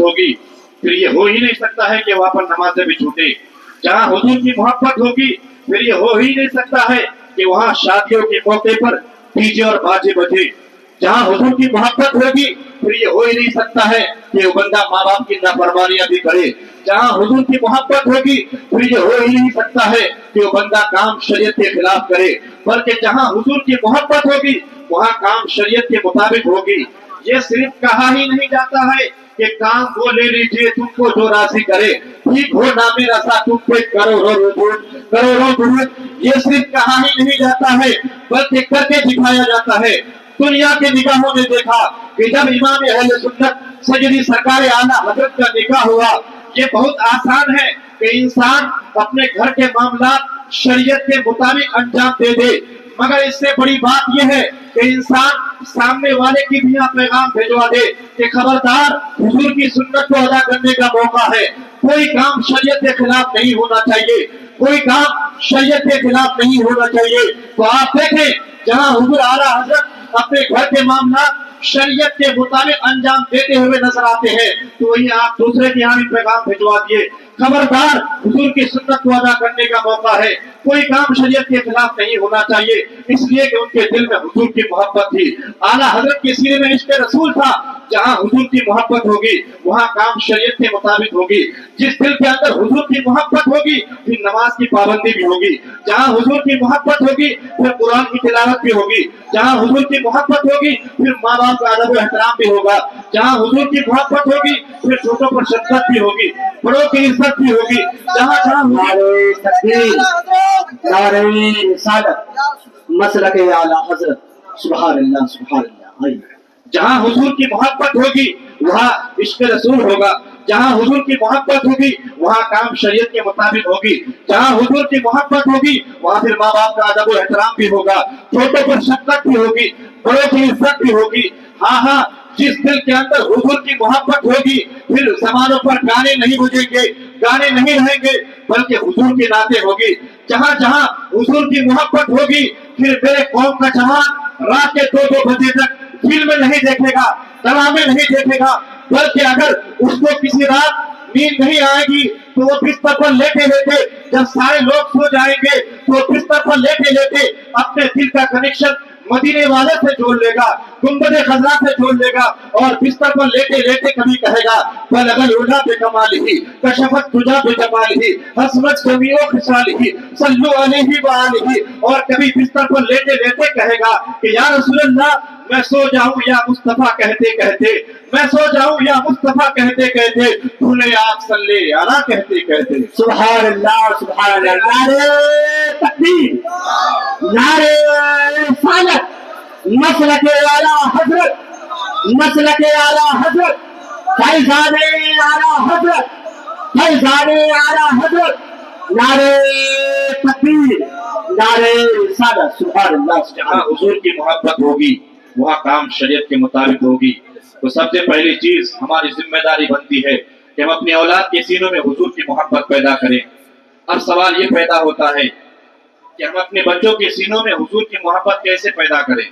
होगी फिर ये हो ही नहीं सकता है कि वहाँ पर नमाजें भी छूटे। जहाँ हुजूर की मोहब्बत होगी फिर ये हो ही नहीं सकता है कि वहाँ शादियों के मौके पर डीजे और बाजे बजे। जहाँ हुजूर की मोहब्बत होगी फिर ये हो ही नहीं सकता है कि वो बंदा माँ बाप की नाफरमानियां भी करे। जहाँ हुजूर की मोहब्बत होगी फिर ये हो ही नहीं सकता है कि वो बंदा काम शरीयत के खिलाफ करे, बल्कि जहाँ हुजूर की मोहब्बत होगी वहाँ काम शरीयत के मुताबिक होगी। ये सिर्फ कहा ही नहीं जाता है कि काम वो ले लीजिए तुमको जो राशि करे, ठीक हो नामे रसा तुम पे करोड़ों दुरूद। ये सिर्फ कहा ही नहीं जाता है बल्कि करके दिखाया जाता है। दुनिया के निगाहों ने देखा कि जब इमाम अहले सुन्नत सैयदी सरकार आला हजरत का निकाह हुआ, ये बहुत आसान है कि इंसान अपने घर के मामला शरीयत के मुताबिक अंजाम दे दे, मगर इससे बड़ी बात यह है कि इंसान सामने वाले की भी पैगाम भेजवा दे कि खबरदार हुजूर की सुन्नत को अदा करने का मौका है। कोई काम शरीयत के खिलाफ नहीं होना चाहिए, कोई काम शरीयत के खिलाफ नहीं होना चाहिए। तो आप देखें जहाँ हुजूर आला हजरत अपने घर के मामला शरीयत के मुताबिक अंजाम देते हुए नजर आते हैं, तो वही आप दूसरे के यहाँ भी पैगाम भिजवा दिए, खबरदार हुजूर की सुन्नत को अदा करने का मौका है, कोई काम शरीयत के खिलाफ नहीं होना चाहिए, इसलिए कि उनके दिल में हुजूर की मोहब्बत थी। आला हजरत के सीने में इश्क रसूल था। जहाँ हुजूर की मोहब्बत होगी वहाँ काम शरीयत के मुताबिक होगी। जिस दिल के अंदर हुजूर की मोहब्बत होगी फिर नमाज की पाबंदी भी होगी। जहाँ हुजूर की मोहब्बत होगी फिर कुरान की तिलावत भी होगी। जहाँ हुजूर की मोहब्बत होगी फिर माँ बाप का अदब एहतराम भी होगा। जहाँ हुजूर की मोहब्बत होगी फिर छोटों पर शफ़क़त भी होगी, बड़ों की इज्जत भी होगी। जहाँ जहाँ मसलक आला हजरत सुभान अल्लाह सुभान अल्लाह। जहाँ हुजूर की मोहब्बत होगी वहाँ इश्क रसूल होगा। जहाँ हुजूर की मोहब्बत होगी वहाँ काम शरीयत के मुताबिक होगी। जहाँ हुजूर की मोहब्बत होगी वहाँ फिर माँ बाप का अदब एहतराम भी होगा, छोटों पर शफ़क़त भी होगी, बड़ों की इज्जत भी होगी। हाँ हाँ, जिस दिल के अंदर हुजूर की मोहब्बत होगी फिर समानों पर गाने नहीं बजेंगे, गाने नहीं रहेंगे, बल्कि हुजूर की नाते होगी। जहाँ जहाँ हुजूर की मोहब्बत होगी फिर मेरे कौम का जवान रात के 2-2 बजे तक फिल्म नहीं देखेगा, ड्रामे नहीं देखेगा, बल्कि अगर उसको किसी रात नींद नहीं आएगी तो वो बिस्तर पर लेटे लेटे, जब सारे लोग सो जाएंगे तो बिस्तर पर लेटे लेटे अपने दिल का कनेक्शन मदीने वाले से जोड़ लेगा, गुंबद खजरा से जोड़ लेगा और बिस्तर पर लेटे लेटे कभी कहेगा बलगल उला बेकमालिही कशफत तुजा बेजमालिही हसरत जमीओ खिसालिही सल्लु अलैहि व आलिही, और कभी बिस्तर पर लेटे लेटे कहेगा कि या रसूल अल्लाह मैं सो जाऊं या मुस्तफा कहते कहते, मैं सो जाऊं या मुस्तफा कहते कहते, तूने आप सल्ले अला कहते कहते। सुभान अल्लाह सुभान अल्लाह। नारे तकबीर, नारे रिसालत, मसलक आला हजरत, मसलक आला हजरत, फैज़ाने आला हजरत, फैज़ाने आला हजरत। नारे तकबीर, नारे रिसालत, सुभान अल्लाह। जहाँ हुजूर की मोहब्बत होगी वहाँ काम शरीयत के मुताबिक होगी। तो सबसे पहली चीज हमारी जिम्मेदारी बनती है कि हम अपनी औलाद के सीनों में हुजूर की मोहब्बत पैदा करें। अब सवाल ये पैदा होता है कि हम अपने बच्चों के सीनों में हुजूर की मोहब्बत कैसे पैदा करें।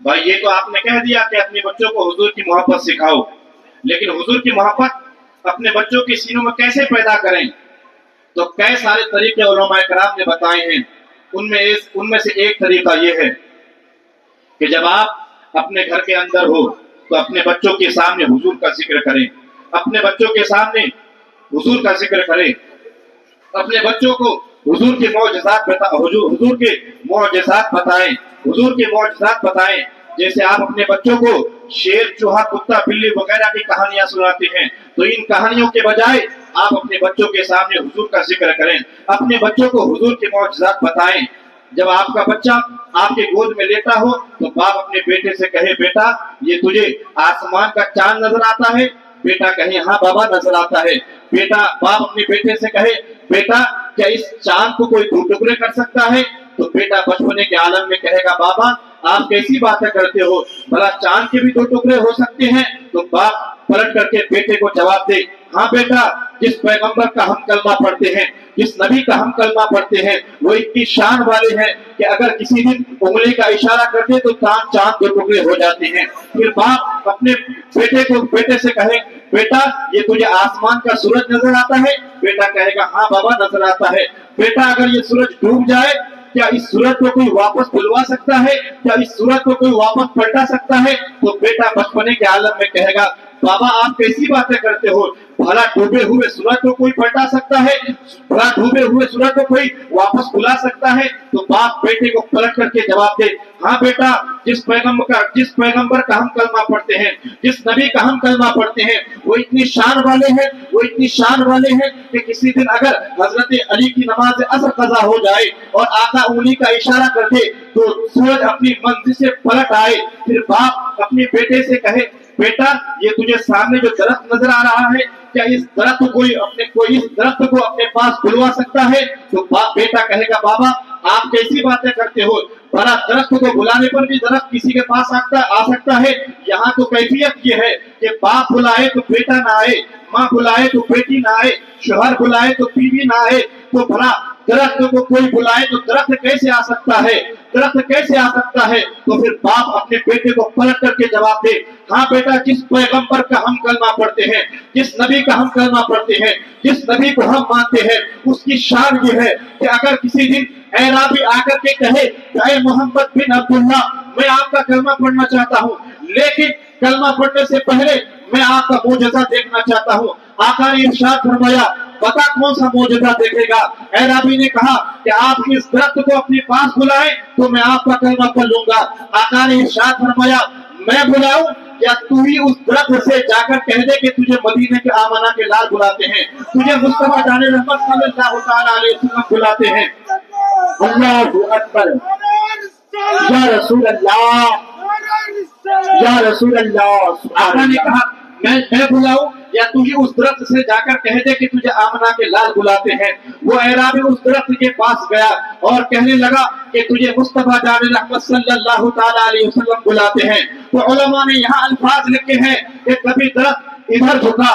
भाई ये तो आपने कह दिया कि अपने बच्चों को हुजूर की मोहब्बत सिखाओ, लेकिन हुजूर की मोहब्बत अपने बच्चों के सीनों में कैसे पैदा करें, तो कई सारे तरीके उलमाए कराम ने बताए हैं। उनमें से एक तरीका ये है कि जब आप अपने घर के अंदर हो तो अपने बच्चों के सामने हुजूर का जिक्र करें, अपने बच्चों के सामने हुजूर का जिक्र करें, अपने बच्चों को हुजूर के मौजज़ात हुजूर के मौजज़ात बताएं, हुजूर के मौजज़ात बताएं। जैसे आप अपने बच्चों को शेर, चूहा, कुत्ता, बिल्ली वगैरह की कहानियां सुनाते हैं, तो इन कहानियों के बजाय आप अपने बच्चों के सामने हुजूर का जिक्र करें, अपने बच्चों को हुजूर के मौजज़ात बताएं। जब आपका बच्चा आपके गोद में लेटा हो तो बाप अपने बेटे से कहे बेटा ये तुझे आसमान का चांद नजर आता है, बेटा कहे हाँ बाबा नजर आता है। बेटा बाप अपने बेटे से कहे बेटा क्या इस चांद को कोई 2 टुकड़े कर सकता है, तो बेटा बचपने के आलम में कहेगा बाबा आप कैसी बातें करते हो, भला चांद के भी 2 टुकड़े हो सकते हैं। तो बाप पलट करके बेटे को जवाब दे हाँ बेटा, जिस पैगंबर का हम कलमा पढ़ते हैं, जिस नबी का हम कलमा पढ़ते हैं, वो इतनी शान वाले हैं कि अगर किसी दिन उंगली का इशारा करते तो चांद दो टुकड़े हो जाते हैं। फिर बाप अपने बेटे से कहे, बेटा ये तुझे आसमान का सूरज नजर आता है? बेटा कहेगा हाँ बाबा नजर आता है। बेटा अगर ये सूरज डूब जाए, क्या इस सूरज को कोई वापस बुलवा सकता है? क्या इस सूरज को कोई वापस पलटा सकता है? तो बेटा बचपने के आलम में कहेगा, बाबा आप कैसी बातें करते हो, भला डूबे हुए सूरज को कोई पलटा सकता है? भला डूबे हुए सूरज को कोई वापस बुला सकता है? तो बाप बेटे को पलट करके जवाब दे, हाँ बेटा, जिस पैगंबर का हम कलमा पढ़ते हैं, जिस नबी का हम कलमा पढ़ते हैं, वो इतनी शान वाले हैं, वो इतनी शान वाले हैं कि किसी दिन अगर हजरत अली की नमाज असर कज़ा हो जाए और आका उंगली का इशारा कर दे तो सूरज अपनी मंजिल से पलट आए। फिर बाप अपने बेटे से कहे, बेटा ये तुझे सामने जो दरख्त नजर आ रहा है, क्या इस दरख्त को अपने पास बुलवा सकता है? तो बेटा कहेगा, बाबा आप कैसी बातें करते हो, बड़ा दरख्त को बुलाने पर भी दरख्त किसी के पास आ सकता है। यहाँ तो कैफियत ये है कि बाप बुलाए तो बेटा ना आए, माँ बुलाए तो बेटी ना आए, शोहर बुलाए तो बीवी ना आए, तो भला दरख्त को कोई बुलाए तो दरख्त कैसे आ सकता है? दरख्त कैसे आ सकता है? तो फिर बाप अपने बेटे को पलट करके जवाब दे, हाँ बेटा, जिस पैगंबर का हम कलमा पढ़ते हैं, जिस नबी का हम कलमा पढ़ते हैं, जिस नबी को हम मानते हैं, उसकी शान ये है कि अगर किसी दिन एराबी आकर के कहे, ऐ मोहम्मद बिन अब्दुल्ला, मैं आपका कलमा पढ़ना चाहता हूँ, लेकिन कलमा पढ़ने से पहले मैं आपका मोजज़ा देखना चाहता हूँ। आका ने इरशाद फरमाया, बता कौन सा मोजज़ा देखेगा? एराबी ने कहा कि आप इस दरख्त को अपने पास बुलाएं तो मैं आपका कलमा पढ़ लूंगा। आका ने इरशाद फरमाया, मैं बुलाऊं या तू ही उस दरख्त से जाकर कह दे कि तुझे मदीने के आमना के लाल बुलाते हैं, तुझे मुस्तफा जाने रहमत सल्लल्लाहु तआला अलैहि वसल्लम बुलाते हैं। अल्लाहु अकबर, या रसूल अल्लाह, या रसूल अल्लाह। आका ने कहा, मैं बुलाऊं या तू ही उस दरख्त से जाकर कह दे कि तुझे आमना के लाल बुलाते हैं। वो एराबी उस दरख्त के पास गया और कहने लगा कि तुझे मुस्तफा जाने रहमत सल्लल्लाहु तआला अलैहि वसल्लम बुलाते हैं। तो उलमा ने यहाँ अल्फाज लिखे हैं कि कभी दरख्त इधर झुका